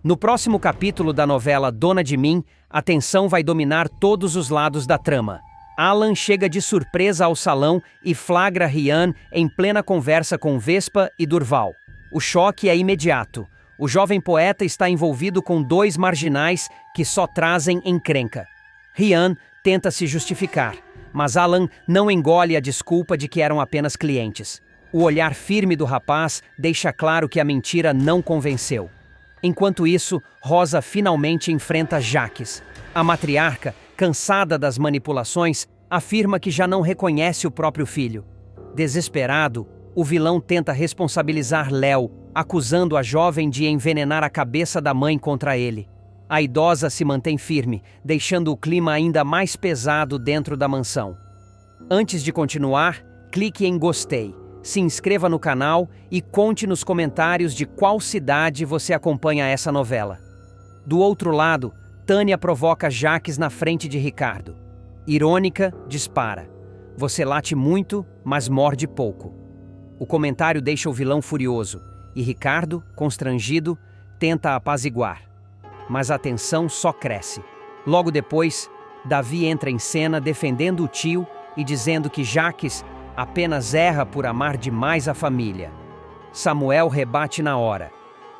No próximo capítulo da novela Dona de Mim, a tensão vai dominar todos os lados da trama. Alan chega de surpresa ao salão e flagra Rian em plena conversa com Vespa e Durval. O choque é imediato. O jovem poeta está envolvido com dois marginais que só trazem encrenca. Rian tenta se justificar, mas Alan não engole a desculpa de que eram apenas clientes. O olhar firme do rapaz deixa claro que a mentira não convenceu. Enquanto isso, Rosa finalmente enfrenta Jaques. A matriarca, cansada das manipulações, afirma que já não reconhece o próprio filho. Desesperado, o vilão tenta responsabilizar Léo, acusando a jovem de envenenar a cabeça da mãe contra ele. A idosa se mantém firme, deixando o clima ainda mais pesado dentro da mansão. Antes de continuar, clique em gostei, se inscreva no canal e conte nos comentários de qual cidade você acompanha essa novela. Do outro lado, Tânia provoca Jaques na frente de Ricardo. Irônica, dispara. Você late muito, mas morde pouco. O comentário deixa o vilão furioso, e Ricardo, constrangido, tenta apaziguar. Mas a tensão só cresce. Logo depois, Davi entra em cena defendendo o tio e dizendo que Jaques apenas erra por amar demais a família. Samuel rebate na hora.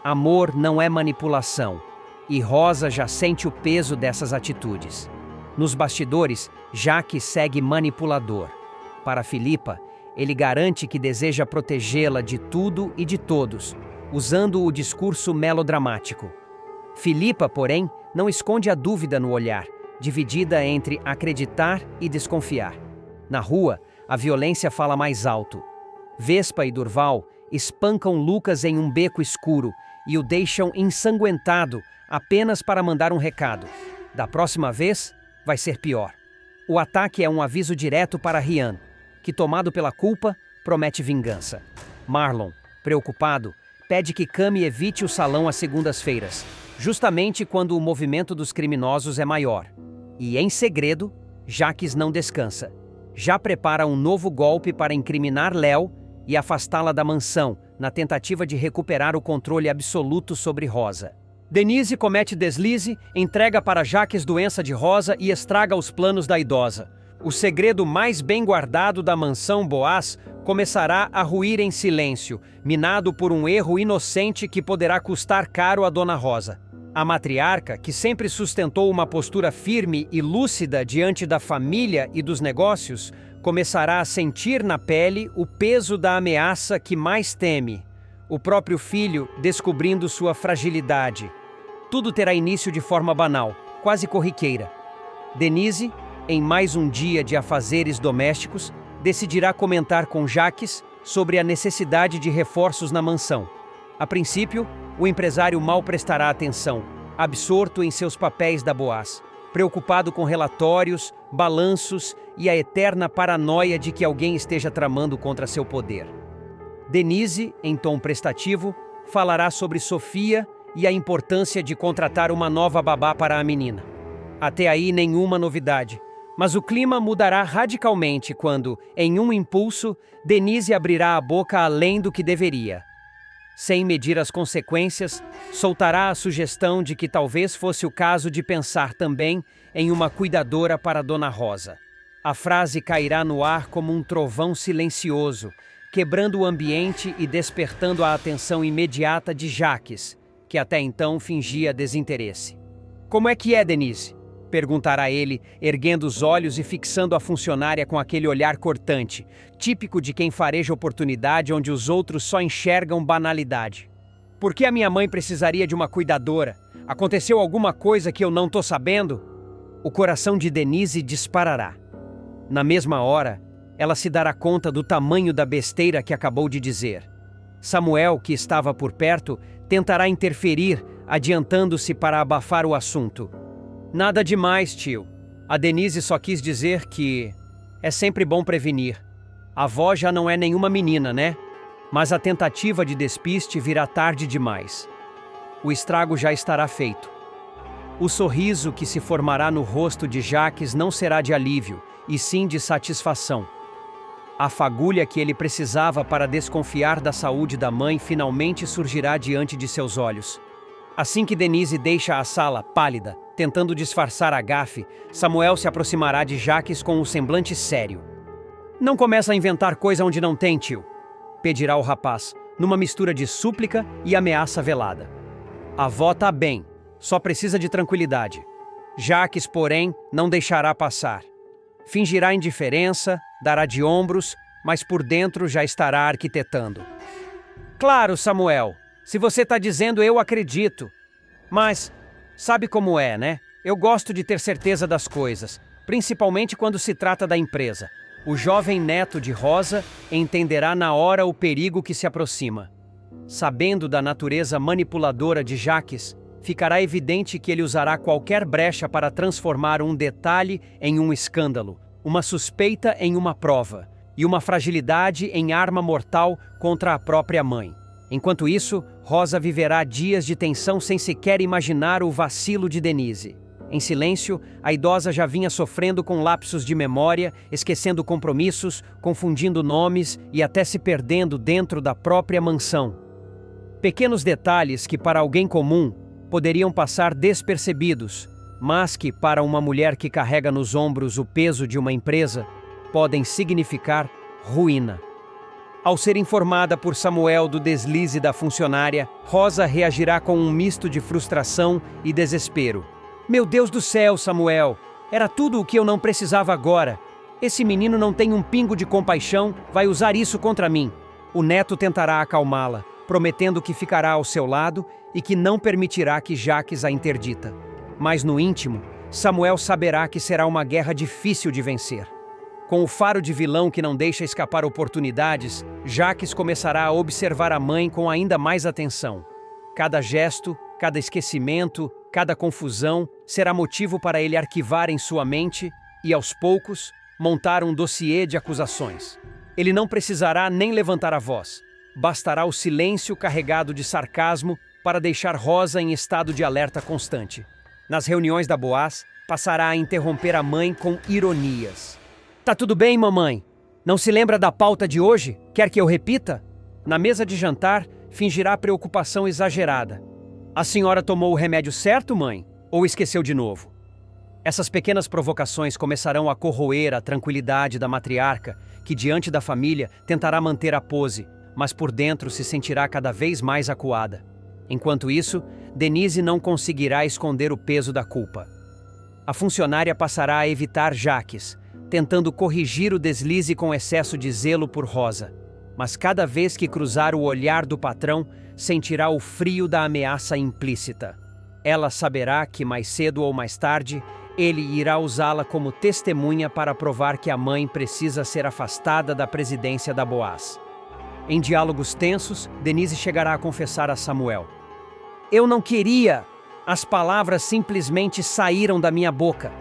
Amor não é manipulação, e Rosa já sente o peso dessas atitudes. Nos bastidores, Jaques segue manipulador. Para Filipa, ele garante que deseja protegê-la de tudo e de todos, usando o discurso melodramático. Filipa, porém, não esconde a dúvida no olhar, dividida entre acreditar e desconfiar. Na rua, a violência fala mais alto. Vespa e Durval espancam Lucas em um beco escuro e o deixam ensanguentado apenas para mandar um recado. Da próxima vez, vai ser pior. O ataque é um aviso direto para Rian, que, tomado pela culpa, promete vingança. Marlon, preocupado, pede que Cami evite o salão às segundas-feiras, justamente quando o movimento dos criminosos é maior. E, em segredo, Jaques não descansa. Já prepara um novo golpe para incriminar Léo e afastá-la da mansão, na tentativa de recuperar o controle absoluto sobre Rosa. Denise comete deslize, entrega para Jaques doença de Rosa e estraga os planos da idosa. O segredo mais bem guardado da mansão Boaz começará a ruir em silêncio, minado por um erro inocente que poderá custar caro a Dona Rosa. A matriarca, que sempre sustentou uma postura firme e lúcida diante da família e dos negócios, começará a sentir na pele o peso da ameaça que mais teme. O próprio filho descobrindo sua fragilidade. Tudo terá início de forma banal, quase corriqueira. Denise, em mais um dia de afazeres domésticos, decidirá comentar com Jaques sobre a necessidade de reforços na mansão. A princípio, o empresário mal prestará atenção, absorto em seus papéis da Boaz, preocupado com relatórios, balanços e a eterna paranoia de que alguém esteja tramando contra seu poder. Denise, em tom prestativo, falará sobre Sofia e a importância de contratar uma nova babá para a menina. Até aí, nenhuma novidade. Mas o clima mudará radicalmente quando, em um impulso, Denise abrirá a boca além do que deveria. Sem medir as consequências, soltará a sugestão de que talvez fosse o caso de pensar também em uma cuidadora para Dona Rosa. A frase cairá no ar como um trovão silencioso, quebrando o ambiente e despertando a atenção imediata de Jaques, que até então fingia desinteresse. "Como é que é, Denise?" perguntará ele, erguendo os olhos e fixando a funcionária com aquele olhar cortante, típico de quem fareja oportunidade onde os outros só enxergam banalidade. "Por que a minha mãe precisaria de uma cuidadora? Aconteceu alguma coisa que eu não tô sabendo?" O coração de Denise disparará. Na mesma hora, ela se dará conta do tamanho da besteira que acabou de dizer. Samuel, que estava por perto, tentará interferir, adiantando-se para abafar o assunto. "Nada demais, tio. A Denise só quis dizer que é sempre bom prevenir. A avó já não é nenhuma menina, né? Mas a tentativa de despiste virá tarde demais. O estrago já estará feito." O sorriso que se formará no rosto de Jaques não será de alívio, e sim de satisfação. A fagulha que ele precisava para desconfiar da saúde da mãe finalmente surgirá diante de seus olhos. Assim que Denise deixa a sala, pálida, tentando disfarçar a gafe, Samuel se aproximará de Jaques com um semblante sério. Não começa a inventar coisa onde não tem, tio, pedirá o rapaz, numa mistura de súplica e ameaça velada. A avó tá bem, só precisa de tranquilidade. Jaques, porém, não deixará passar. Fingirá indiferença, dará de ombros, mas por dentro já estará arquitetando. Claro, Samuel, se você tá dizendo eu acredito. Mas, sabe como é, né? Eu gosto de ter certeza das coisas, principalmente quando se trata da empresa. O jovem neto de Rosa entenderá na hora o perigo que se aproxima. Sabendo da natureza manipuladora de Jaques, ficará evidente que ele usará qualquer brecha para transformar um detalhe em um escândalo, uma suspeita em uma prova e uma fragilidade em arma mortal contra a própria mãe. Enquanto isso, Rosa viverá dias de tensão sem sequer imaginar o vacilo de Denise. Em silêncio, a idosa já vinha sofrendo com lapsos de memória, esquecendo compromissos, confundindo nomes e até se perdendo dentro da própria mansão. Pequenos detalhes que para alguém comum poderiam passar despercebidos, mas que para uma mulher que carrega nos ombros o peso de uma empresa, podem significar ruína. Ao ser informada por Samuel do deslize da funcionária, Rosa reagirá com um misto de frustração e desespero. Meu Deus do céu, Samuel! Era tudo o que eu não precisava agora. Esse menino não tem um pingo de compaixão, vai usar isso contra mim. O neto tentará acalmá-la, prometendo que ficará ao seu lado e que não permitirá que Jaques a interdita. Mas no íntimo, Samuel saberá que será uma guerra difícil de vencer. Com o faro de vilão que não deixa escapar oportunidades, Jaques começará a observar a mãe com ainda mais atenção. Cada gesto, cada esquecimento, cada confusão será motivo para ele arquivar em sua mente e, aos poucos, montar um dossiê de acusações. Ele não precisará nem levantar a voz. Bastará o silêncio carregado de sarcasmo para deixar Rosa em estado de alerta constante. Nas reuniões da Boaz, passará a interromper a mãe com ironias. Tá tudo bem, mamãe? Não se lembra da pauta de hoje? Quer que eu repita? Na mesa de jantar, fingirá preocupação exagerada. A senhora tomou o remédio certo, mãe? Ou esqueceu de novo? Essas pequenas provocações começarão a corroer a tranquilidade da matriarca, que diante da família tentará manter a pose, mas por dentro se sentirá cada vez mais acuada. Enquanto isso, Denise não conseguirá esconder o peso da culpa. A funcionária passará a evitar Jaques, tentando corrigir o deslize com excesso de zelo por Rosa. Mas cada vez que cruzar o olhar do patrão, sentirá o frio da ameaça implícita. Ela saberá que mais cedo ou mais tarde, ele irá usá-la como testemunha para provar que a mãe precisa ser afastada da presidência da Boaz. Em diálogos tensos, Denise chegará a confessar a Samuel: eu não queria. As palavras simplesmente saíram da minha boca.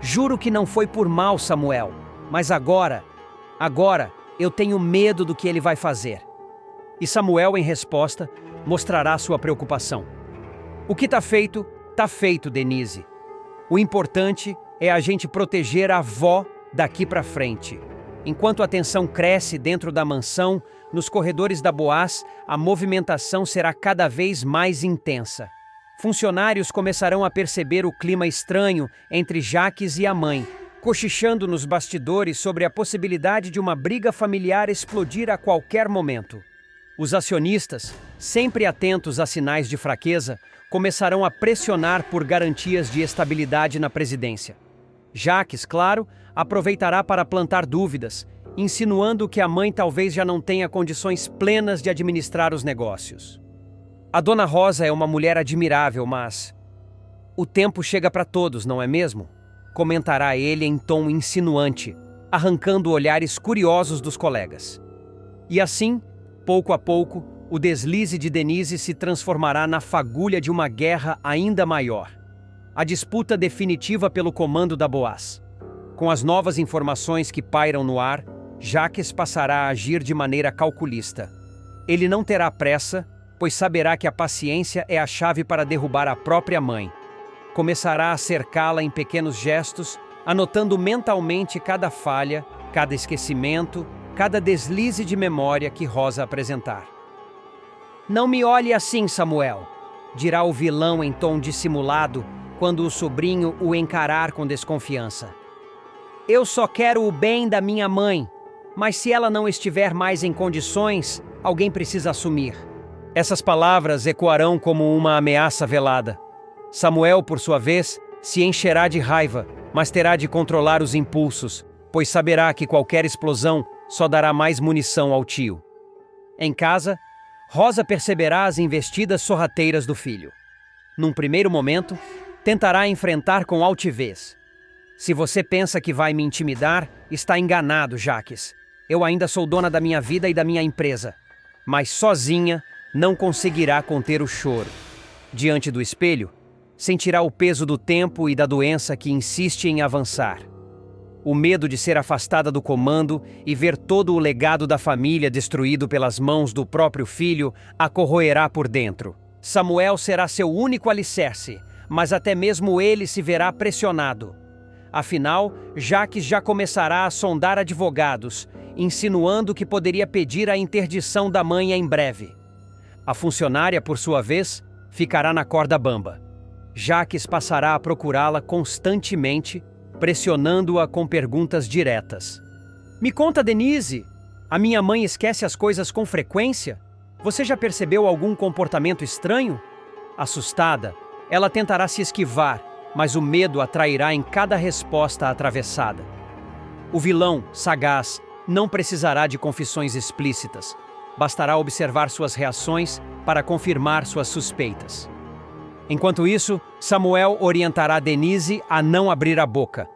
Juro que não foi por mal, Samuel. Mas agora, eu tenho medo do que ele vai fazer. E Samuel, em resposta, mostrará sua preocupação. O que tá feito, Denise. O importante é a gente proteger a avó daqui para frente. Enquanto a tensão cresce dentro da mansão, nos corredores da Boaz, a movimentação será cada vez mais intensa. Funcionários começarão a perceber o clima estranho entre Jaques e a mãe, cochichando nos bastidores sobre a possibilidade de uma briga familiar explodir a qualquer momento. Os acionistas, sempre atentos a sinais de fraqueza, começarão a pressionar por garantias de estabilidade na presidência. Jaques, claro, aproveitará para plantar dúvidas, insinuando que a mãe talvez já não tenha condições plenas de administrar os negócios. A Dona Rosa é uma mulher admirável, mas o tempo chega para todos, não é mesmo? Comentará ele em tom insinuante, arrancando olhares curiosos dos colegas. E assim, pouco a pouco, o deslize de Denise se transformará na fagulha de uma guerra ainda maior. A disputa definitiva pelo comando da Boaz. Com as novas informações que pairam no ar, Jaques passará a agir de maneira calculista. Ele não terá pressa, pois saberá que a paciência é a chave para derrubar a própria mãe. Começará a cercá-la em pequenos gestos, anotando mentalmente cada falha, cada esquecimento, cada deslize de memória que Rosa apresentar. Não me olhe assim, Samuel. dirá o vilão em tom dissimulado quando o sobrinho o encarar com desconfiança. Eu só quero o bem da minha mãe, mas se ela não estiver mais em condições, alguém precisa assumir. Essas palavras ecoarão como uma ameaça velada. Samuel, por sua vez, se encherá de raiva, mas terá de controlar os impulsos, pois saberá que qualquer explosão só dará mais munição ao tio. Em casa, Rosa perceberá as investidas sorrateiras do filho. Num primeiro momento, tentará enfrentar com altivez. Se você pensa que vai me intimidar, está enganado, Jaques. Eu ainda sou dona da minha vida e da minha empresa. Mas sozinha, não conseguirá conter o choro. Diante do espelho, sentirá o peso do tempo e da doença que insiste em avançar. O medo de ser afastada do comando e ver todo o legado da família destruído pelas mãos do próprio filho a corroerá por dentro. Samuel será seu único alicerce, mas até mesmo ele se verá pressionado. Afinal, Jaques já começará a sondar advogados, insinuando que poderia pedir a interdição da mãe em breve. A funcionária, por sua vez, ficará na corda bamba. Jaques passará a procurá-la constantemente, pressionando-a com perguntas diretas. Me conta, Denise, a minha mãe esquece as coisas com frequência? Você já percebeu algum comportamento estranho? Assustada, ela tentará se esquivar, mas o medo atrairá em cada resposta atravessada. O vilão, sagaz, não precisará de confissões explícitas. Bastará observar suas reações para confirmar suas suspeitas. Enquanto isso, Samuel orientará Denise a não abrir a boca.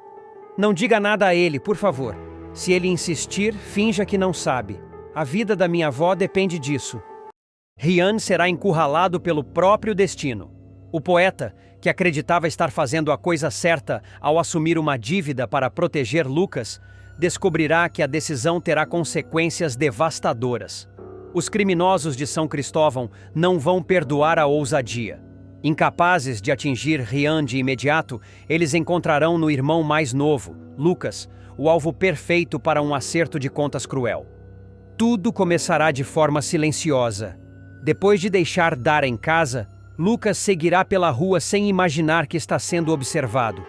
Não diga nada a ele, por favor. Se ele insistir, finja que não sabe. A vida da minha avó depende disso. Rian será encurralado pelo próprio destino. O poeta, que acreditava estar fazendo a coisa certa ao assumir uma dívida para proteger Lucas, descobrirá que a decisão terá consequências devastadoras. Os criminosos de São Cristóvão não vão perdoar a ousadia. Incapazes de atingir Rian de imediato, eles encontrarão no irmão mais novo, Lucas, o alvo perfeito para um acerto de contas cruel. Tudo começará de forma silenciosa. Depois de deixar Dara em casa, Lucas seguirá pela rua sem imaginar que está sendo observado.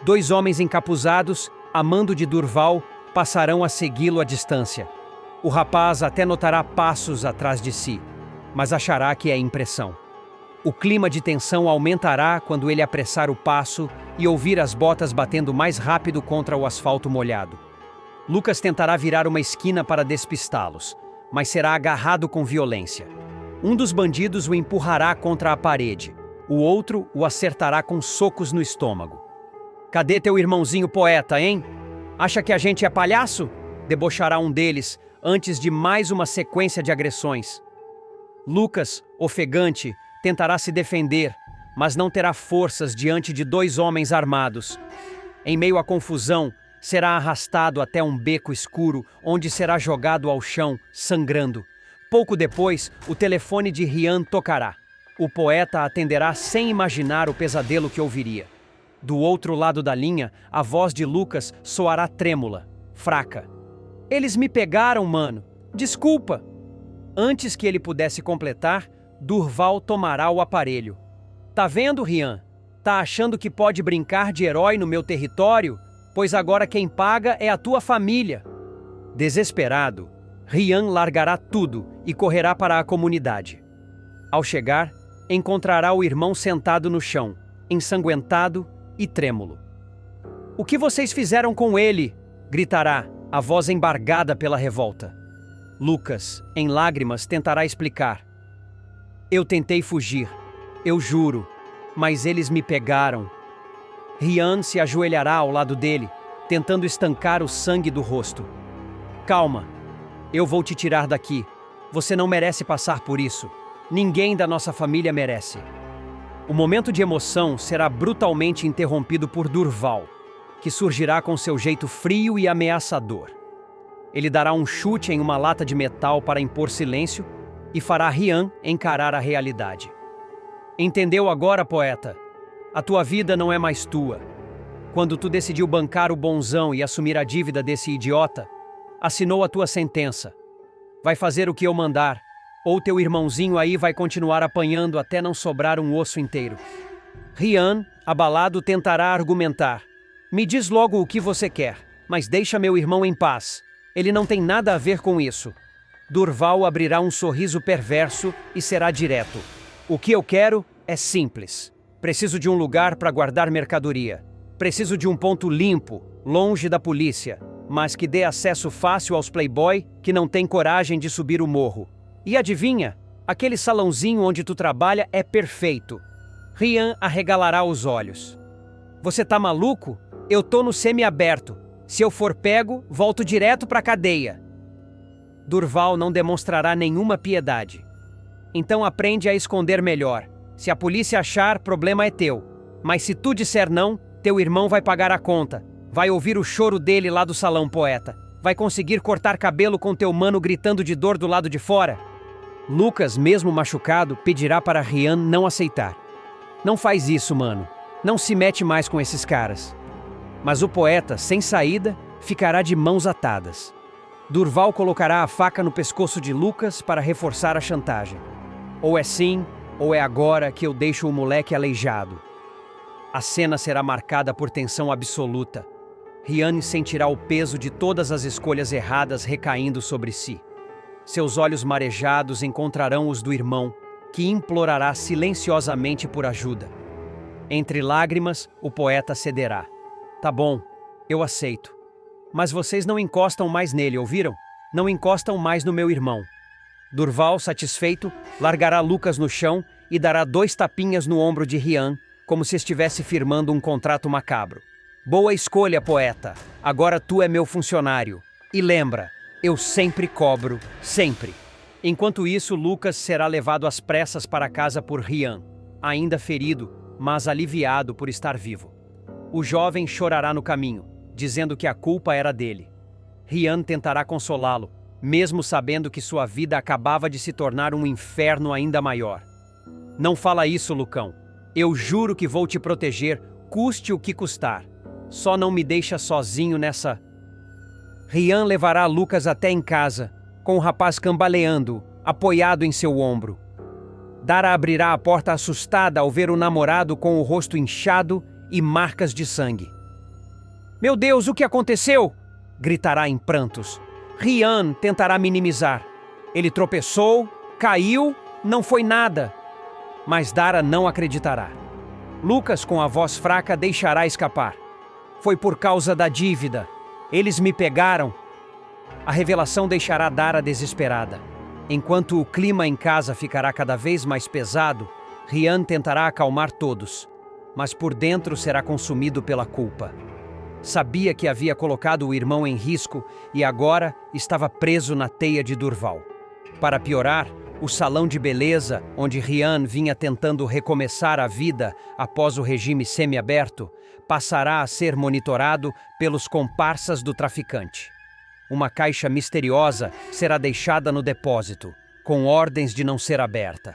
2 homens encapuzados, a mando de Durval, passarão a segui-lo à distância. O rapaz até notará passos atrás de si, mas achará que é impressão. O clima de tensão aumentará quando ele apressar o passo e ouvir as botas batendo mais rápido contra o asfalto molhado. Lucas tentará virar uma esquina para despistá-los, mas será agarrado com violência. Um dos bandidos o empurrará contra a parede, o outro o acertará com socos no estômago. Cadê teu irmãozinho poeta, hein? Acha que a gente é palhaço? Debochará um deles, antes de mais uma sequência de agressões. Lucas, ofegante, tentará se defender, mas não terá forças diante de 2 homens armados. Em meio à confusão, será arrastado até um beco escuro, onde será jogado ao chão, sangrando. Pouco depois, o telefone de Rian tocará. O poeta atenderá sem imaginar o pesadelo que ouviria. Do outro lado da linha, a voz de Lucas soará trêmula, fraca. Eles me pegaram, mano. Desculpa. Antes que ele pudesse completar, Durval tomará o aparelho. Tá vendo, Rian? Tá achando que pode brincar de herói no meu território? Pois agora quem paga é a tua família. Desesperado, Rian largará tudo e correrá para a comunidade. Ao chegar, encontrará o irmão sentado no chão, ensanguentado e trêmulo. O que vocês fizeram com ele? Gritará, a voz embargada pela revolta. Lucas, em lágrimas, tentará explicar. Eu tentei fugir, eu juro, mas eles me pegaram. Rian se ajoelhará ao lado dele, tentando estancar o sangue do rosto. Calma, eu vou te tirar daqui. Você não merece passar por isso. Ninguém da nossa família merece. O momento de emoção será brutalmente interrompido por Durval, que surgirá com seu jeito frio e ameaçador. Ele dará um chute em uma lata de metal para impor silêncio e fará Rian encarar a realidade. Entendeu agora, poeta? A tua vida não é mais tua. Quando tu decidiu bancar o bonzão e assumir a dívida desse idiota, assinou a tua sentença. Vai fazer o que eu mandar, ou teu irmãozinho aí vai continuar apanhando até não sobrar um osso inteiro. Rian, abalado, tentará argumentar. Me diz logo o que você quer, mas deixa meu irmão em paz. Ele não tem nada a ver com isso. Durval abrirá um sorriso perverso e será direto. O que eu quero é simples. Preciso de um lugar para guardar mercadoria. Preciso de um ponto limpo, longe da polícia, mas que dê acesso fácil aos playboy que não têm coragem de subir o morro. E adivinha? Aquele salãozinho onde tu trabalha é perfeito. Rian arregalará os olhos. Você tá maluco? Eu tô no semiaberto. Se eu for pego, volto direto pra cadeia. Durval não demonstrará nenhuma piedade. Então aprende a esconder melhor. Se a polícia achar, problema é teu. Mas se tu disser não, teu irmão vai pagar a conta. Vai ouvir o choro dele lá do salão, poeta. Vai conseguir cortar cabelo com teu mano gritando de dor do lado de fora. Lucas, mesmo machucado, pedirá para Rian não aceitar. Não faz isso, mano. Não se mete mais com esses caras. Mas o poeta, sem saída, ficará de mãos atadas. Durval colocará a faca no pescoço de Lucas para reforçar a chantagem. Ou é sim, ou é agora que eu deixo o moleque aleijado. A cena será marcada por tensão absoluta. Rian sentirá o peso de todas as escolhas erradas recaindo sobre si. Seus olhos marejados encontrarão os do irmão, que implorará silenciosamente por ajuda. Entre lágrimas, o poeta cederá. Tá bom, eu aceito. Mas vocês não encostam mais nele, ouviram? Não encostam mais no meu irmão. Durval, satisfeito, largará Lucas no chão e dará 2 tapinhas no ombro de Rian, como se estivesse firmando um contrato macabro. Boa escolha, poeta. Agora tu é meu funcionário. E lembra, eu sempre cobro, sempre. Enquanto isso, Lucas será levado às pressas para casa por Rian, ainda ferido, mas aliviado por estar vivo. O jovem chorará no caminho, dizendo que a culpa era dele. Rian tentará consolá-lo, mesmo sabendo que sua vida acabava de se tornar um inferno ainda maior. Não fala isso, Lucão. Eu juro que vou te proteger, custe o que custar. Só não me deixa sozinho nessa... Rian levará Lucas até em casa, com o rapaz cambaleando, apoiado em seu ombro. Dara abrirá a porta assustada ao ver o namorado com o rosto inchado e marcas de sangue. Meu Deus, o que aconteceu? Gritará em prantos. Rian tentará minimizar. Ele tropeçou, caiu, não foi nada. Mas Dara não acreditará. Lucas, com a voz fraca, deixará escapar. Foi por causa da dívida. Eles me pegaram. A revelação deixará Dara desesperada. Enquanto o clima em casa ficará cada vez mais pesado, Rian tentará acalmar todos, mas por dentro será consumido pela culpa. Sabia que havia colocado o irmão em risco e agora estava preso na teia de Durval. Para piorar, o salão de beleza, onde Rian vinha tentando recomeçar a vida após o regime semiaberto, passará a ser monitorado pelos comparsas do traficante. Uma caixa misteriosa será deixada no depósito, com ordens de não ser aberta.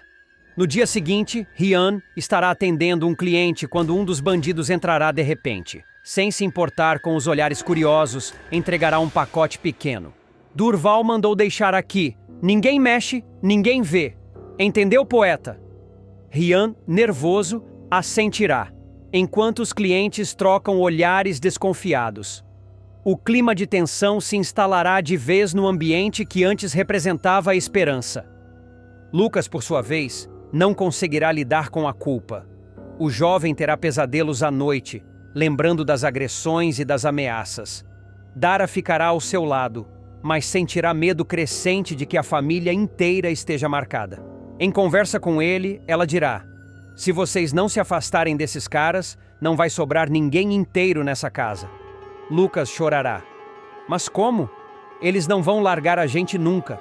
No dia seguinte, Rian estará atendendo um cliente quando um dos bandidos entrará de repente. Sem se importar com os olhares curiosos, entregará um pacote pequeno. Durval mandou deixar aqui. Ninguém mexe, ninguém vê. Entendeu, poeta? Rian, nervoso, assentirá, enquanto os clientes trocam olhares desconfiados. O clima de tensão se instalará de vez no ambiente que antes representava a esperança. Lucas, por sua vez, não conseguirá lidar com a culpa. O jovem terá pesadelos à noite, lembrando das agressões e das ameaças. Dara ficará ao seu lado, mas sentirá medo crescente de que a família inteira esteja marcada. Em conversa com ele, ela dirá: se vocês não se afastarem desses caras, não vai sobrar ninguém inteiro nessa casa. Lucas chorará. Mas como? Eles não vão largar a gente nunca.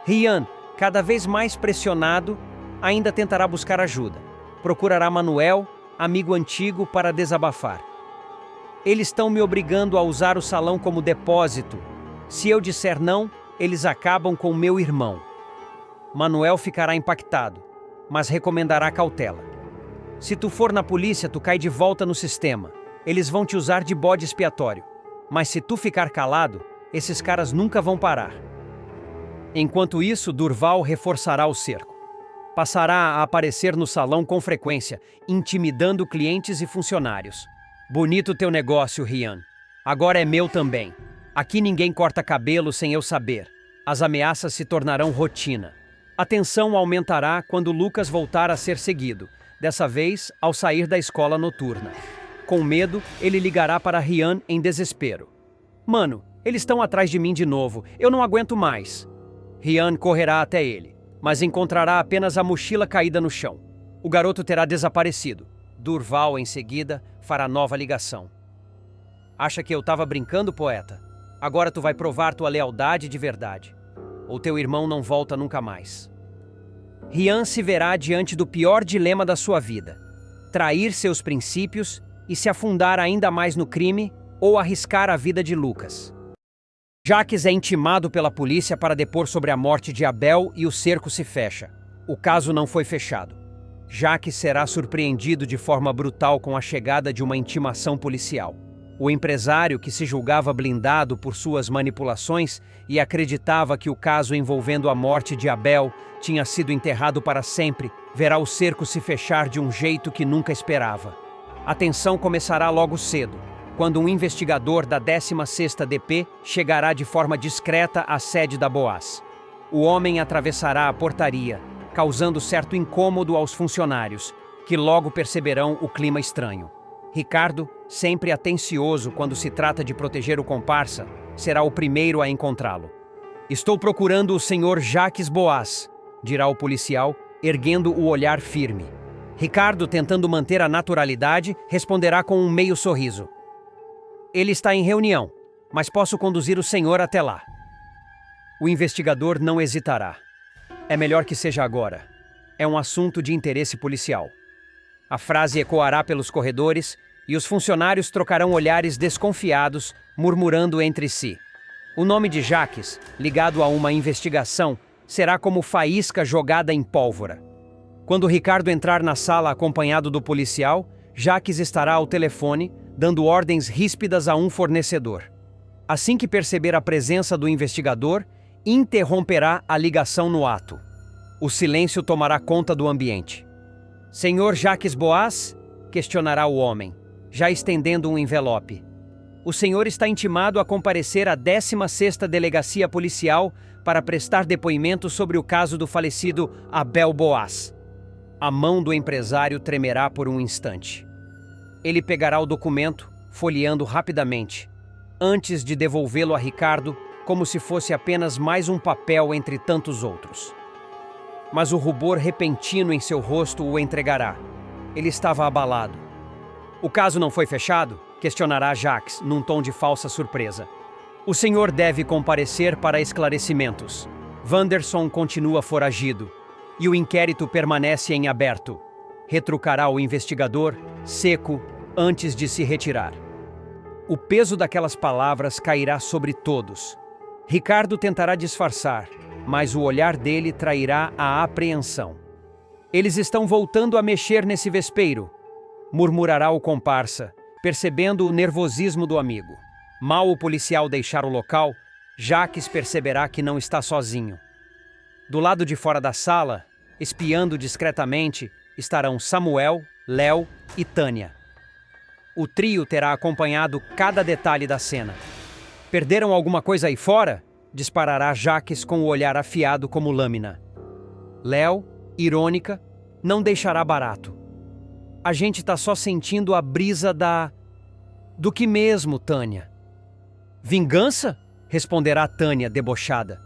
Rian, cada vez mais pressionado, ainda tentará buscar ajuda. Procurará Manuel, amigo antigo, para desabafar. Eles estão me obrigando a usar o salão como depósito. Se eu disser não, eles acabam com meu irmão. Manuel ficará impactado, mas recomendará cautela. Se tu for na polícia, tu cai de volta no sistema. Eles vão te usar de bode expiatório. Mas se tu ficar calado, esses caras nunca vão parar. Enquanto isso, Durval reforçará o cerco. Passará a aparecer no salão com frequência, intimidando clientes e funcionários. Bonito teu negócio, Rian. Agora é meu também. Aqui ninguém corta cabelo sem eu saber. As ameaças se tornarão rotina. A tensão aumentará quando Lucas voltar a ser seguido, dessa vez ao sair da escola noturna. Com medo, ele ligará para Rian em desespero. Mano, eles estão atrás de mim de novo, eu não aguento mais. Rian correrá até ele, mas encontrará apenas a mochila caída no chão. O garoto terá desaparecido. Durval, em seguida, fará nova ligação. Acha que eu estava brincando, poeta? Agora tu vai provar tua lealdade de verdade. Ou teu irmão não volta nunca mais. Rian se verá diante do pior dilema da sua vida: trair seus princípios e se afundar ainda mais no crime ou arriscar a vida de Lucas. Jacques é intimado pela polícia para depor sobre a morte de Abel e o cerco se fecha. O caso não foi fechado. Jacques será surpreendido de forma brutal com a chegada de uma intimação policial. O empresário, que se julgava blindado por suas manipulações e acreditava que o caso envolvendo a morte de Abel tinha sido enterrado para sempre, verá o cerco se fechar de um jeito que nunca esperava. A tensão começará logo cedo, quando um investigador da 16ª DP chegará de forma discreta à sede da Boaz. O homem atravessará a portaria, causando certo incômodo aos funcionários, que logo perceberão o clima estranho. Ricardo, sempre atencioso quando se trata de proteger o comparsa, será o primeiro a encontrá-lo. Estou procurando o senhor Jacques Boaz, dirá o policial, erguendo o olhar firme. Ricardo, tentando manter a naturalidade, responderá com um meio sorriso. Ele está em reunião, mas posso conduzir o senhor até lá. O investigador não hesitará. É melhor que seja agora. É um assunto de interesse policial. A frase ecoará pelos corredores e os funcionários trocarão olhares desconfiados, murmurando entre si. O nome de Jacques, ligado a uma investigação, será como faísca jogada em pólvora. Quando Ricardo entrar na sala acompanhado do policial, Jacques estará ao telefone, dando ordens ríspidas a um fornecedor. Assim que perceber a presença do investigador, interromperá a ligação no ato. O silêncio tomará conta do ambiente. Senhor Jacques Boaz? Questionará o homem, já estendendo um envelope. O senhor está intimado a comparecer à 16ª Delegacia Policial para prestar depoimento sobre o caso do falecido Abel Boaz. A mão do empresário tremerá por um instante. Ele pegará o documento, folheando rapidamente, antes de devolvê-lo a Ricardo, como se fosse apenas mais um papel entre tantos outros. Mas o rubor repentino em seu rosto o entregará. Ele estava abalado. O caso não foi fechado? Questionará Jacques, num tom de falsa surpresa. O senhor deve comparecer para esclarecimentos. Wanderson continua foragido e o inquérito permanece em aberto. Retrucará o investigador, seco, antes de se retirar. O peso daquelas palavras cairá sobre todos. Ricardo tentará disfarçar, mas o olhar dele trairá a apreensão. Eles estão voltando a mexer nesse vespeiro, murmurará o comparsa, percebendo o nervosismo do amigo. Mal o policial deixar o local, Jacques perceberá que não está sozinho. Do lado de fora da sala, espiando discretamente, estarão Samuel, Léo e Tânia. O trio terá acompanhado cada detalhe da cena. Perderam alguma coisa aí fora? Disparará Jacques com o olhar afiado como lâmina. Léo, irônica, não deixará barato. A gente tá só sentindo a brisa do que mesmo, Tânia? Vingança? Responderá Tânia, debochada.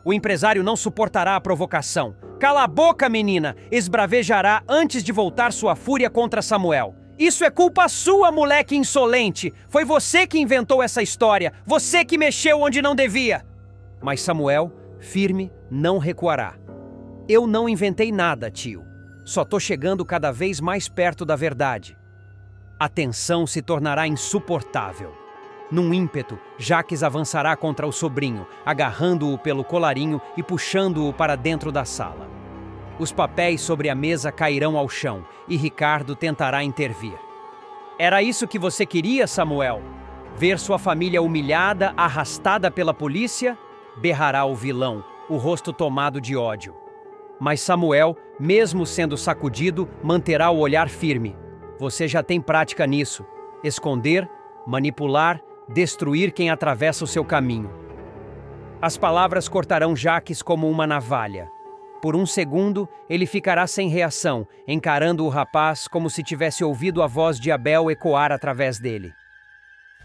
O empresário não suportará a provocação. Cala a boca, menina! Esbravejará antes de voltar sua fúria contra Samuel. Isso é culpa sua, moleque insolente! Foi você que inventou essa história! Você que mexeu onde não devia! Mas Samuel, firme, não recuará. Eu não inventei nada, tio. Só tô chegando cada vez mais perto da verdade. A tensão se tornará insuportável. Num ímpeto, Jacques avançará contra o sobrinho, agarrando-o pelo colarinho e puxando-o para dentro da sala. Os papéis sobre a mesa cairão ao chão e Ricardo tentará intervir. Era isso que você queria, Samuel? Ver sua família humilhada, arrastada pela polícia? Berrará o vilão, o rosto tomado de ódio. Mas Samuel, mesmo sendo sacudido, manterá o olhar firme. Você já tem prática nisso: esconder, manipular, destruir quem atravessa o seu caminho. As palavras cortarão Jaques como uma navalha. Por um segundo, ele ficará sem reação, encarando o rapaz como se tivesse ouvido a voz de Abel ecoar através dele.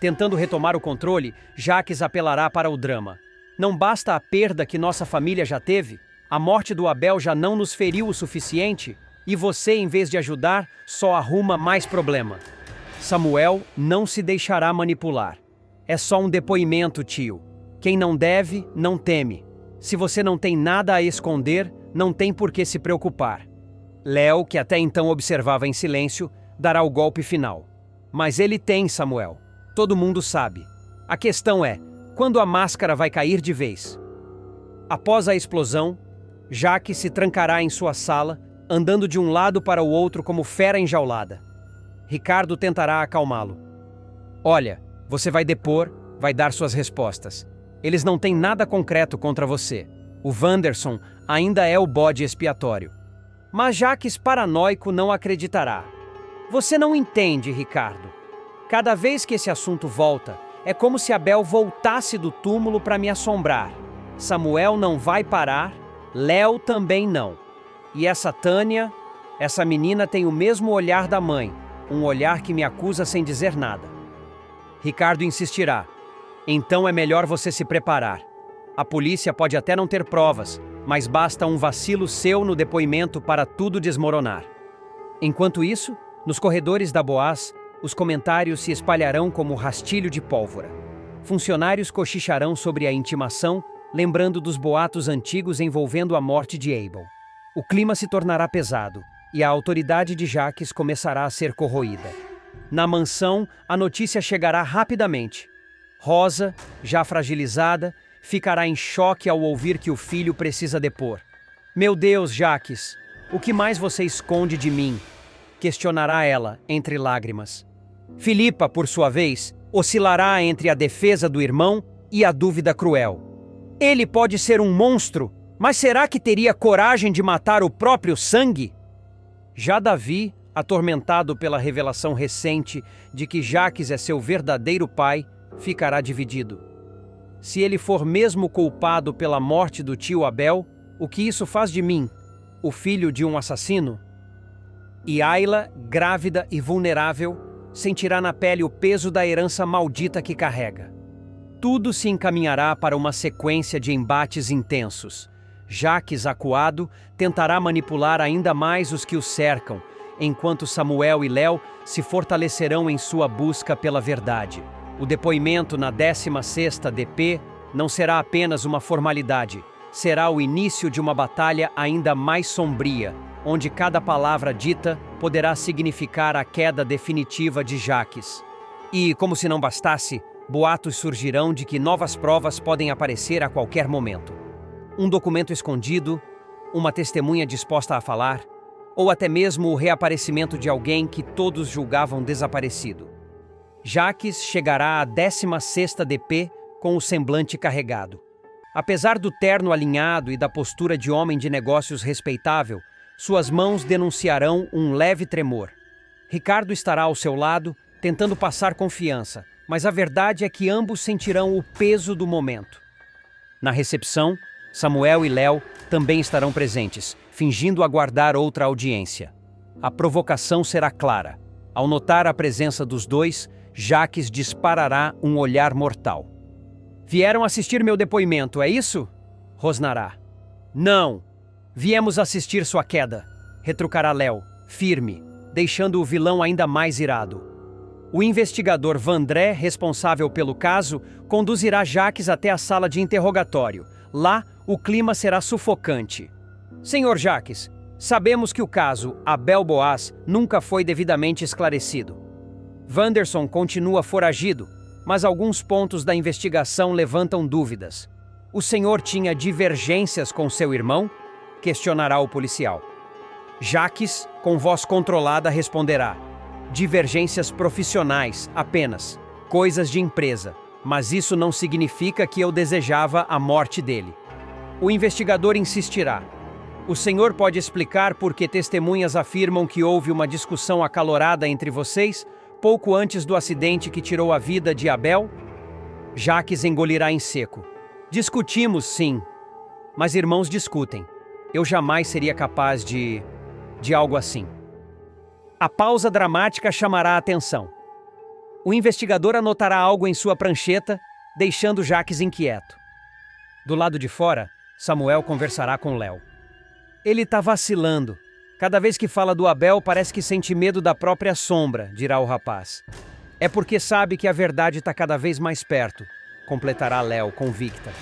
Tentando retomar o controle, Jaques apelará para o drama. Não basta a perda que nossa família já teve? A morte do Abel já não nos feriu o suficiente? E você, em vez de ajudar, só arruma mais problema. Samuel não se deixará manipular. É só um depoimento, tio. Quem não deve, não teme. Se você não tem nada a esconder, não tem por que se preocupar. Léo, que até então observava em silêncio, dará o golpe final. Mas ele tem, Samuel. Todo mundo sabe. A questão é, quando a máscara vai cair de vez? Após a explosão, Jaques se trancará em sua sala, andando de um lado para o outro como fera enjaulada. Ricardo tentará acalmá-lo. Olha, você vai depor, vai dar suas respostas. Eles não têm nada concreto contra você. O Wanderson ainda é o bode expiatório. Mas Jaques, paranoico, não acreditará. Você não entende, Ricardo. Cada vez que esse assunto volta, é como se Abel voltasse do túmulo para me assombrar. Samuel não vai parar, Léo também não. E essa Tânia, essa menina tem o mesmo olhar da mãe, um olhar que me acusa sem dizer nada. Ricardo insistirá. Então é melhor você se preparar. A polícia pode até não ter provas, mas basta um vacilo seu no depoimento para tudo desmoronar. Enquanto isso, nos corredores da Boaz, os comentários se espalharão como rastilho de pólvora. Funcionários cochicharão sobre a intimação, lembrando dos boatos antigos envolvendo a morte de Abel. O clima se tornará pesado e a autoridade de Jaques começará a ser corroída. Na mansão, a notícia chegará rapidamente. Rosa, já fragilizada, ficará em choque ao ouvir que o filho precisa depor. Meu Deus, Jaques, o que mais você esconde de mim? Questionará ela, entre lágrimas. Filipa, por sua vez, oscilará entre a defesa do irmão e a dúvida cruel. Ele pode ser um monstro, mas será que teria coragem de matar o próprio sangue? Já Davi, atormentado pela revelação recente de que Jaques é seu verdadeiro pai, ficará dividido. Se ele for mesmo culpado pela morte do tio Abel, o que isso faz de mim, o filho de um assassino? E Ayla, grávida e vulnerável, sentirá na pele o peso da herança maldita que carrega. Tudo se encaminhará para uma sequência de embates intensos. Jaques, acuado, tentará manipular ainda mais os que o cercam, enquanto Samuel e Léo se fortalecerão em sua busca pela verdade. O depoimento na 16ª DP não será apenas uma formalidade, será o início de uma batalha ainda mais sombria, onde cada palavra dita poderá significar a queda definitiva de Jaques. E, como se não bastasse, boatos surgirão de que novas provas podem aparecer a qualquer momento. Um documento escondido, uma testemunha disposta a falar, ou até mesmo o reaparecimento de alguém que todos julgavam desaparecido. Jaques chegará à 16ª DP com o semblante carregado. Apesar do terno alinhado e da postura de homem de negócios respeitável, suas mãos denunciarão um leve tremor. Ricardo estará ao seu lado, tentando passar confiança, mas a verdade é que ambos sentirão o peso do momento. Na recepção, Samuel e Léo também estarão presentes, fingindo aguardar outra audiência. A provocação será clara. Ao notar a presença dos dois, Jaques disparará um olhar mortal. Vieram assistir meu depoimento, é isso? Rosnará. Não! Viemos assistir sua queda, retrucará Léo, firme, deixando o vilão ainda mais irado. O investigador Vandré, responsável pelo caso, conduzirá Jaques até a sala de interrogatório. Lá, o clima será sufocante. Senhor Jaques, sabemos que o caso Abel Boaz nunca foi devidamente esclarecido. Wanderson continua foragido, mas alguns pontos da investigação levantam dúvidas. O senhor tinha divergências com seu irmão? Questionará o policial. Jaques, com voz controlada, responderá: divergências profissionais, apenas. Coisas de empresa. Mas isso não significa que eu desejava a morte dele. O investigador insistirá. O senhor pode explicar por que testemunhas afirmam que houve uma discussão acalorada entre vocês, pouco antes do acidente que tirou a vida de Abel? Jacques engolirá em seco. Discutimos, sim. Mas irmãos discutem. Eu jamais seria capaz de algo assim. A pausa dramática chamará a atenção. O investigador anotará algo em sua prancheta, deixando Jacques inquieto. Do lado de fora, Samuel conversará com Léo. Ele está vacilando. Cada vez que fala do Abel, parece que sente medo da própria sombra, dirá o rapaz. É porque sabe que a verdade está cada vez mais perto, completará Léo, convicta.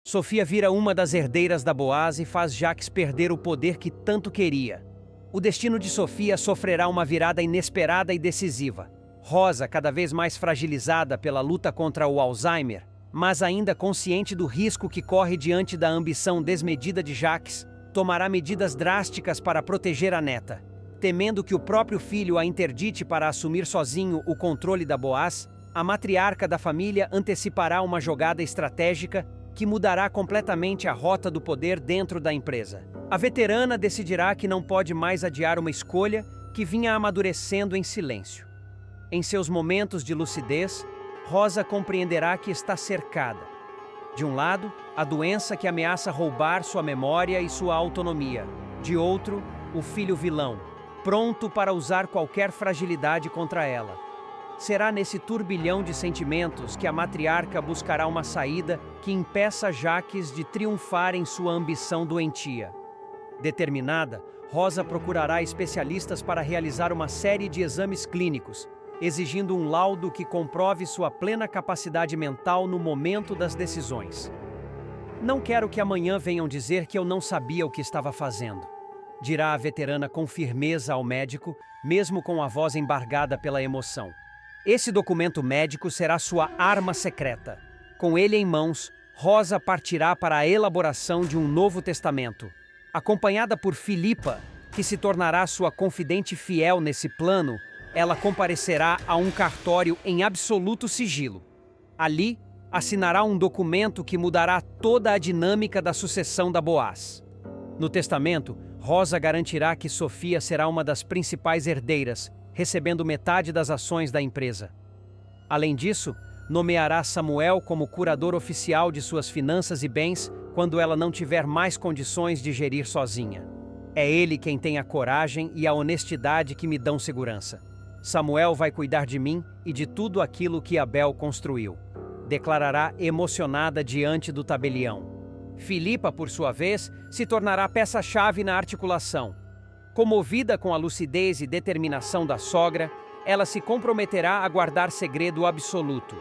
Sofia vira uma das herdeiras da Boaz e faz Jacques perder o poder que tanto queria. O destino de Sofia sofrerá uma virada inesperada e decisiva. Rosa, cada vez mais fragilizada pela luta contra o Alzheimer, mas ainda consciente do risco que corre diante da ambição desmedida de Jacques, tomará medidas drásticas para proteger a neta. Temendo que o próprio filho a interdite para assumir sozinho o controle da Boaz, a matriarca da família antecipará uma jogada estratégica que mudará completamente a rota do poder dentro da empresa. A veterana decidirá que não pode mais adiar uma escolha que vinha amadurecendo em silêncio. Em seus momentos de lucidez, Rosa compreenderá que está cercada. De um lado, a doença que ameaça roubar sua memória e sua autonomia. De outro, o filho vilão, pronto para usar qualquer fragilidade contra ela. Será nesse turbilhão de sentimentos que a matriarca buscará uma saída que impeça Jacques de triunfar em sua ambição doentia. Determinada, Rosa procurará especialistas para realizar uma série de exames clínicos, exigindo um laudo que comprove sua plena capacidade mental no momento das decisões. Não quero que amanhã venham dizer que eu não sabia o que estava fazendo, dirá a veterana com firmeza ao médico, mesmo com a voz embargada pela emoção. Esse documento médico será sua arma secreta. Com ele em mãos, Rosa partirá para a elaboração de um novo testamento, acompanhada por Filipa, que se tornará sua confidente fiel nesse plano. Ela comparecerá a um cartório em absoluto sigilo. Ali, assinará um documento que mudará toda a dinâmica da sucessão da Boaz. No testamento, Rosa garantirá que Sofia será uma das principais herdeiras, recebendo metade das ações da empresa. Além disso, nomeará Samuel como curador oficial de suas finanças e bens quando ela não tiver mais condições de gerir sozinha. É ele quem tem a coragem e a honestidade que me dão segurança. Samuel vai cuidar de mim e de tudo aquilo que Abel construiu, declarará emocionada diante do tabelião. Filipa, por sua vez, se tornará peça-chave na articulação. Comovida com a lucidez e determinação da sogra, ela se comprometerá a guardar segredo absoluto.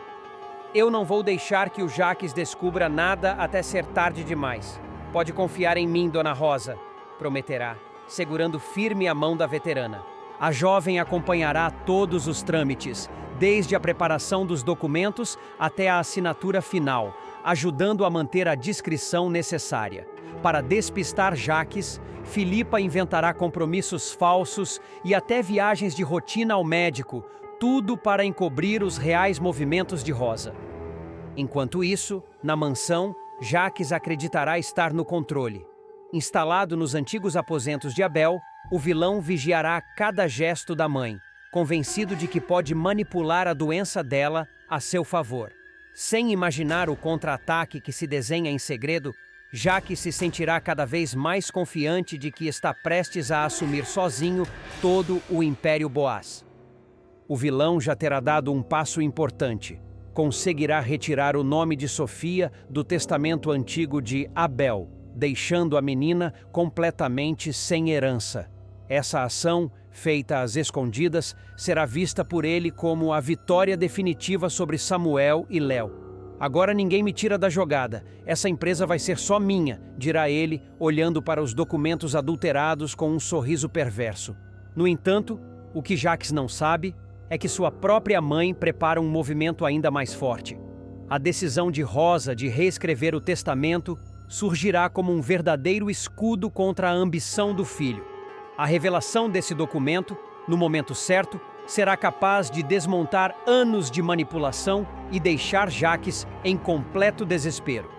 Eu não vou deixar que o Jacques descubra nada até ser tarde demais. Pode confiar em mim, Dona Rosa, prometerá, segurando firme a mão da veterana. A jovem acompanhará todos os trâmites, desde a preparação dos documentos até a assinatura final, ajudando a manter a discrição necessária. Para despistar Jacques, Filipa inventará compromissos falsos e até viagens de rotina ao médico, tudo para encobrir os reais movimentos de Rosa. Enquanto isso, na mansão, Jacques acreditará estar no controle. Instalado nos antigos aposentos de Abel, o vilão vigiará cada gesto da mãe, convencido de que pode manipular a doença dela a seu favor. Sem imaginar o contra-ataque que se desenha em segredo, Jacques se sentirá cada vez mais confiante de que está prestes a assumir sozinho todo o Império Boaz. O vilão já terá dado um passo importante. Conseguirá retirar o nome de Sofia do testamento antigo de Abel, deixando a menina completamente sem herança. Essa ação, feita às escondidas, será vista por ele como a vitória definitiva sobre Samuel e Léo. Agora ninguém me tira da jogada. Essa empresa vai ser só minha, dirá ele, olhando para os documentos adulterados com um sorriso perverso. No entanto, o que Jacques não sabe é que sua própria mãe prepara um movimento ainda mais forte. A decisão de Rosa de reescrever o testamento surgirá como um verdadeiro escudo contra a ambição do filho. A revelação desse documento, no momento certo, será capaz de desmontar anos de manipulação e deixar Jacques em completo desespero.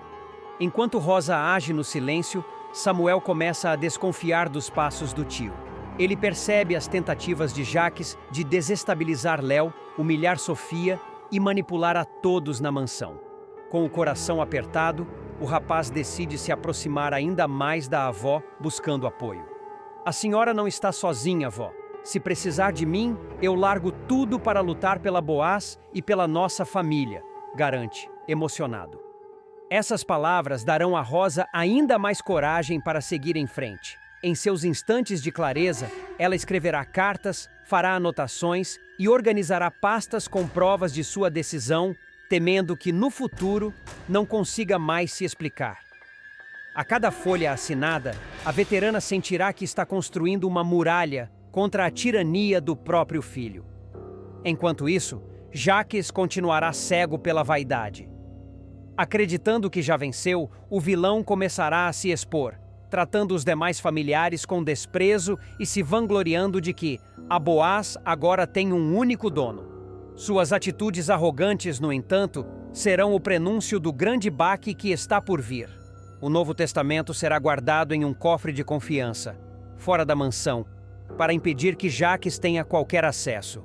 Enquanto Rosa age no silêncio, Samuel começa a desconfiar dos passos do tio. Ele percebe as tentativas de Jaques de desestabilizar Léo, humilhar Sofia e manipular a todos na mansão. Com o coração apertado, o rapaz decide se aproximar ainda mais da avó, buscando apoio. A senhora não está sozinha, vó. Se precisar de mim, eu largo tudo para lutar pela Boaz e pela nossa família, garante, emocionado. Essas palavras darão a Rosa ainda mais coragem para seguir em frente. Em seus instantes de clareza, ela escreverá cartas, fará anotações e organizará pastas com provas de sua decisão, temendo que no futuro não consiga mais se explicar. A cada folha assinada, a veterana sentirá que está construindo uma muralha contra a tirania do próprio filho. Enquanto isso, Jaques continuará cego pela vaidade. Acreditando que já venceu, o vilão começará a se expor, tratando os demais familiares com desprezo e se vangloriando de que a Boaz agora tem um único dono. Suas atitudes arrogantes, no entanto, serão o prenúncio do grande baque que está por vir. O Novo Testamento será guardado em um cofre de confiança, fora da mansão, para impedir que Jaques tenha qualquer acesso.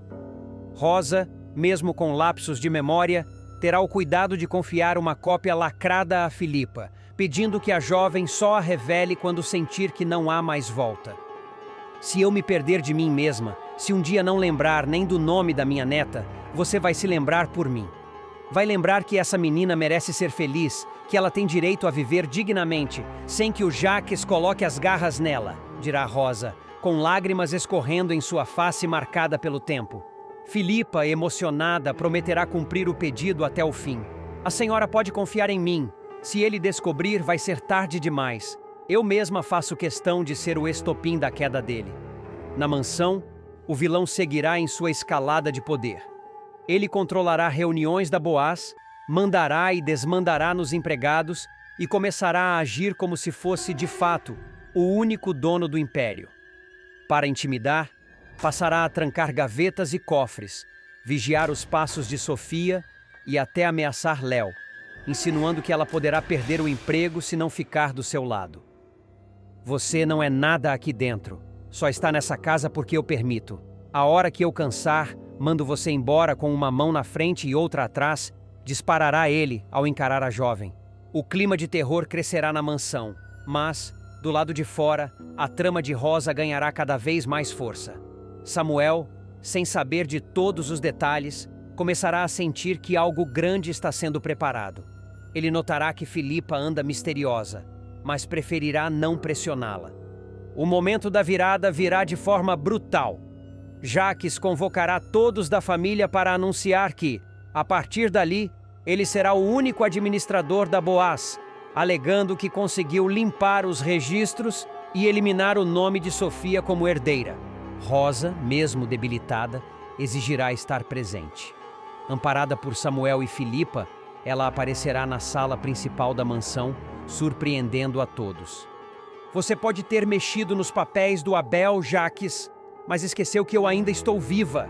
Rosa, mesmo com lapsos de memória, terá o cuidado de confiar uma cópia lacrada a Filipa, pedindo que a jovem só a revele quando sentir que não há mais volta. Se eu me perder de mim mesma, se um dia não lembrar nem do nome da minha neta, você vai se lembrar por mim. Vai lembrar que essa menina merece ser feliz, que ela tem direito a viver dignamente, sem que o Jaques coloque as garras nela, dirá Rosa, com lágrimas escorrendo em sua face marcada pelo tempo. Filipa, emocionada, prometerá cumprir o pedido até o fim. A senhora pode confiar em mim. Se ele descobrir, vai ser tarde demais. Eu mesma faço questão de ser o estopim da queda dele. Na mansão, o vilão seguirá em sua escalada de poder. Ele controlará reuniões da Boaz, mandará e desmandará nos empregados e começará a agir como se fosse, de fato, o único dono do império. Para intimidar, passará a trancar gavetas e cofres, vigiar os passos de Sofia e até ameaçar Léo, insinuando que ela poderá perder o emprego se não ficar do seu lado. Você não é nada aqui dentro, só está nessa casa porque eu permito. A hora que eu cansar, mando você embora com uma mão na frente e outra atrás, disparará ele ao encarar a jovem. O clima de terror crescerá na mansão, mas, do lado de fora, a trama de Rosa ganhará cada vez mais força. Samuel, sem saber de todos os detalhes, começará a sentir que algo grande está sendo preparado. Ele notará que Filipa anda misteriosa, mas preferirá não pressioná-la. O momento da virada virá de forma brutal. Jaques convocará todos da família para anunciar que, a partir dali, ele será o único administrador da Boaz, alegando que conseguiu limpar os registros e eliminar o nome de Sofia como herdeira. Rosa, mesmo debilitada, exigirá estar presente. Amparada por Samuel e Filipa, ela aparecerá na sala principal da mansão, surpreendendo a todos. Você pode ter mexido nos papéis do Abel, Jaques, mas esqueceu que eu ainda estou viva,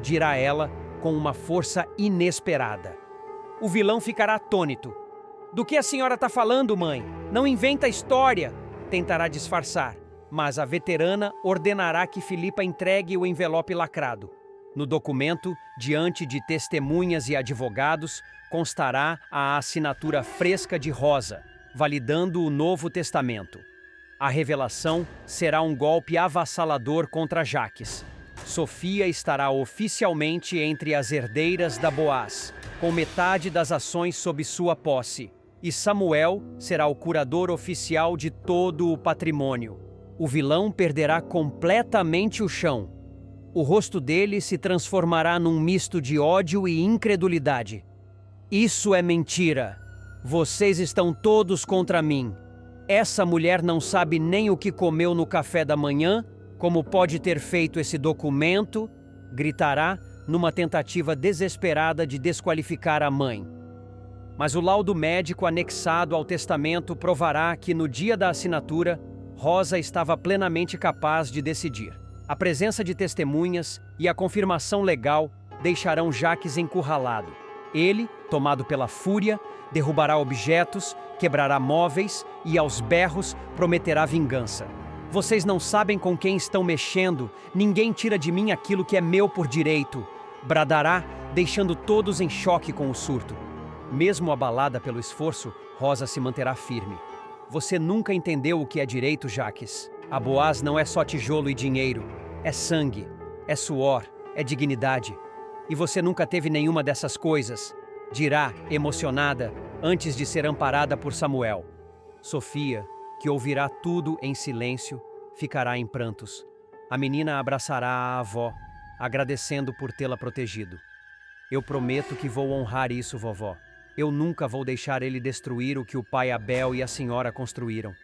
dirá ela com uma força inesperada. O vilão ficará atônito. Do que a senhora está falando, mãe? Não inventa história, tentará disfarçar. Mas a veterana ordenará que Filipa entregue o envelope lacrado. No documento, diante de testemunhas e advogados, constará a assinatura fresca de Rosa, validando o Novo Testamento. A revelação será um golpe avassalador contra Jaques. Sofia estará oficialmente entre as herdeiras da Boaz, com metade das ações sob sua posse, e Samuel será o curador oficial de todo o patrimônio. O vilão perderá completamente o chão. O rosto dele se transformará num misto de ódio e incredulidade. Isso é mentira. Vocês estão todos contra mim. Essa mulher não sabe nem o que comeu no café da manhã, como pode ter feito esse documento, gritará numa tentativa desesperada de desqualificar a mãe. Mas o laudo médico anexado ao testamento provará que no dia da assinatura, Rosa estava plenamente capaz de decidir. A presença de testemunhas e a confirmação legal deixarão Jaques encurralado. Ele, tomado pela fúria, derrubará objetos, quebrará móveis e, aos berros, prometerá vingança. Vocês não sabem com quem estão mexendo, ninguém tira de mim aquilo que é meu por direito. Bradará, deixando todos em choque com o surto. Mesmo abalada pelo esforço, Rosa se manterá firme. Você nunca entendeu o que é direito, Jaques. A Boaz não é só tijolo e dinheiro. É sangue, é suor, é dignidade. E você nunca teve nenhuma dessas coisas, dirá, emocionada, antes de ser amparada por Samuel. Sofia, que ouvirá tudo em silêncio, ficará em prantos. A menina abraçará a avó, agradecendo por tê-la protegido. Eu prometo que vou honrar isso, vovó. Eu nunca vou deixar ele destruir o que o pai Abel e a senhora construíram.